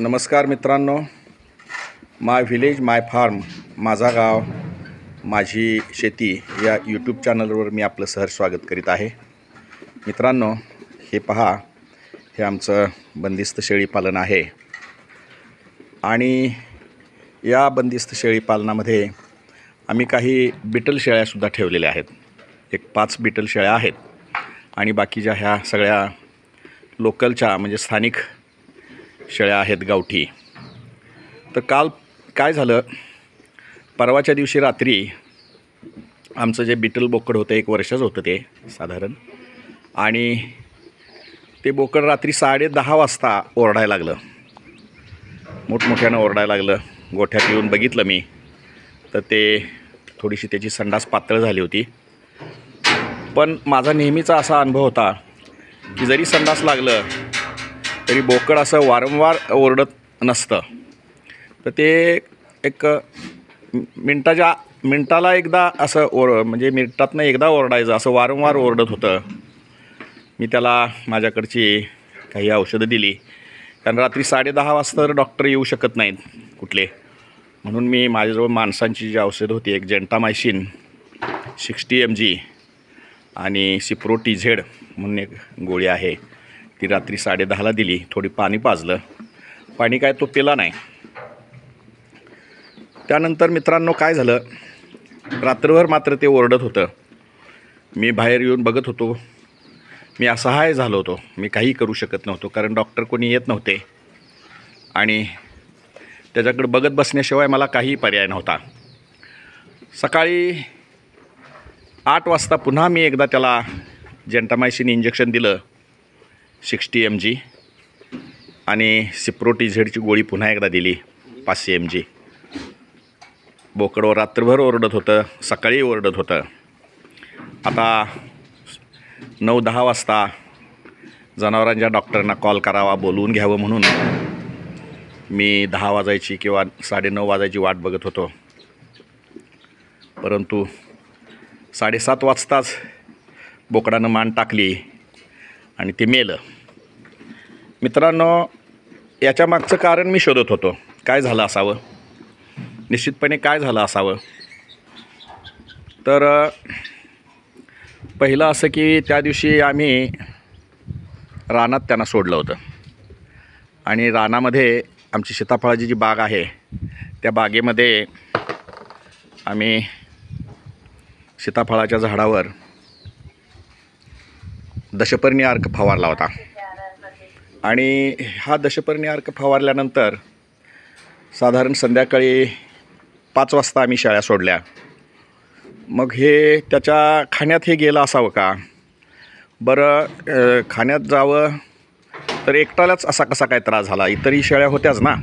नमस्कार मित्रांनो, माय व्हिलेज माय फार्म, माझा गाव माझी शेती या यूट्यूब चॅनलवर मी आपलं सहर्ष स्वागत करीत आहे. मित्रांनो, हे पहा, हे आमचं बंदिस्त शेळी पालन आहे आणि या बंदिस्त शेळी पालनामध्ये आम्ही काही बिटल शेळ्यासुद्धा ठेवलेल्या आहेत. एक 5 बिटल शेळ्या आहेत आणि बाकीच्या ह्या सगळ्या लोकलच्या म्हणजे स्थानिक शेळ्या आहेत, गावठी. तर काल काय झालं, परवाच्या दिवशी रात्री आमचं जे बिटल बोकड होतं, 1 वर्षाचं होतं ते साधारण, आणि ते बोकड रात्री 10:30 वाजता ओरडायला लागलं, मोठमोठ्यानं ओरडायला लागलं. गोठ्यात येऊन बघितलं मी तर ते थोडीशी त्याची संडास पातळ झाली होती. पण माझा नेहमीचा असा अनुभव होता की जरी संडास लागलं तरी बोकड असं वारंवार ओरडत नसतं. तर ते एक मिनटाला एकदा असं म्हणजे मिनिटातनं एकदा ओरडायचं, असं वारंवार ओरडत होतं. मी त्याला माझ्याकडची काही औषधं दिली, कारण रात्री 10:30 वाजता तर डॉक्टर येऊ शकत नाहीत कुठले, म्हणून मी माझ्याजवळ माणसांची जी औषधं होती, एक जेंटामायसिन 60 mg आणि सिप्रोटीझेड म्हणून एक गोळी आहे, ती रात्री 10:30ला दिली. थोडी पाणी पाजलं, पाणी काय तो पिला नाही. त्यानंतर मित्रांनो काय झालं, रात्रभर मात्र ते ओरडत होतं. मी बाहेर येऊन बघत होतो. मी असहाय झालो होतो, मी काही करू शकत नव्हतो, कारण डॉक्टर कोणी येत नव्हते आणि त्याच्याकडे बघत बसण्याशिवाय मला काही पर्याय नव्हता. सकाळी 8 वाजता पुन्हा मी एकदा त्याला जेंटामायसिन इंजेक्शन दिलं 60 mg आणि सिप्रोटीझेडची गोळी पुन्हा एकदा दिली 500 mg. बोकडं रात्रभर ओरडत होतं, सकाळी ओरडत होतं. आता 9-10 वाजता जनावरांच्या डॉक्टरांना कॉल करावा, बोलवून घ्यावं म्हणून मी 10 वाजायची किंवा 9:30 वाजायची वाट बघत होतो. परंतु 7:30 वाजताच बोकडानं मान टाकली आणि ते मेलं. मित्रांनो, याच्या मागचं कारण मी शोधत होतो, काय झालं असावं, निश्चितपणे काय झालं असावं. तर पहिलं असं की त्या दिवशी आम्ही रानात त्यांना सोडलं होतं आणि रानामध्ये आमची सीताफळाची जी बाग आहे, त्या बागेमध्ये आम्ही सीताफळाच्या झाडावर दशपर्णी अर्क फवारला होता. आणि हा दशपर्णी अर्क फवारल्यानंतर साधारण संध्याकाळी 5 वाजता आम्ही शेळ्या सोडल्या. मग हे त्याच्या खाण्यात हे गेलं असावं का बरं, खाण्यात जावं तर एकट्यालाच असा कसा काय त्रास झाला, इतरही शेळ्या होत्याच ना,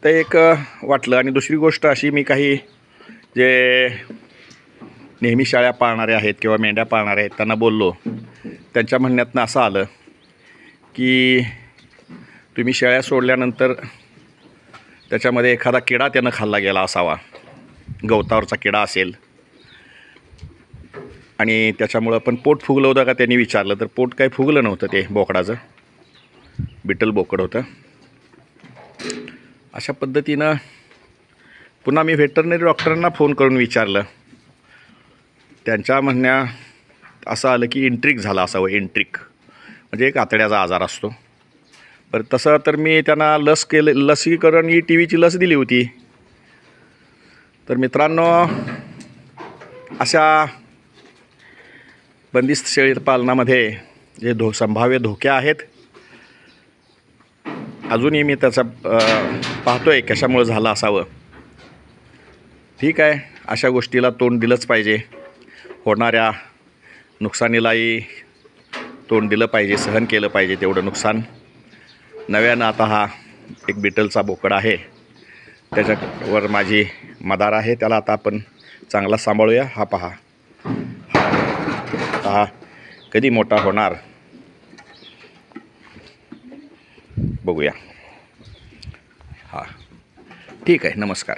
ते एक वाटलं. आणि दुसरी गोष्ट अशी, मी काही जे नेहमी शेळ्या पाळणारे आहेत किंवा मेंढ्या पाळणारे आहेत त्यांना बोललो. त्यांच्या म्हणण्यातनं असं आलं की तुम्ही शेळ्या सोडल्यानंतर त्याच्यामध्ये एखादा किडा त्यानं खाल्ला गेला असावा, गवतावरचा किडा असेल, आणि त्याच्यामुळं पण पोट फुगलं होतं का त्यांनी विचारलं. तर पोट काही फुगलं नव्हतं, ते बोकडाचं बिटल बोकड होतं. अशा पद्धतीनं पुन्हा मी व्हेटरनरी डॉक्टरांना फोन करून विचारलं. त्यांच्या म्हणण्या असं आलं की इंट्रिक झालं असावं. इंट्रिक म्हणजे एक आतड्याचा आजार असतो. बरं, तसं तर मी त्यांना लसीकरण ETVची लस दिली होती. तर मित्रांनो, अशा बंदिस्त शेळी पालनामध्ये जे संभाव्य धोके आहेत, अजूनही मी त्याचा पाहतोय कशामुळे झालं असावं. ठीक आहे, अशा गोष्टीला तोंड दिलंच पाहिजे, होणाऱ्या नुकसानीलाही तोंड दिलं पाहिजे, सहन केलं पाहिजे तेवढं नुकसान. नव्यानं आता हा एक बिटलचा बोकड आहे, त्याच्यावर माझी मदार आहे, त्याला आता आपण चांगला सांभाळूया. हा पहा, हा कधी मोठा होणार बघूया. हा ठीक आहे, नमस्कार.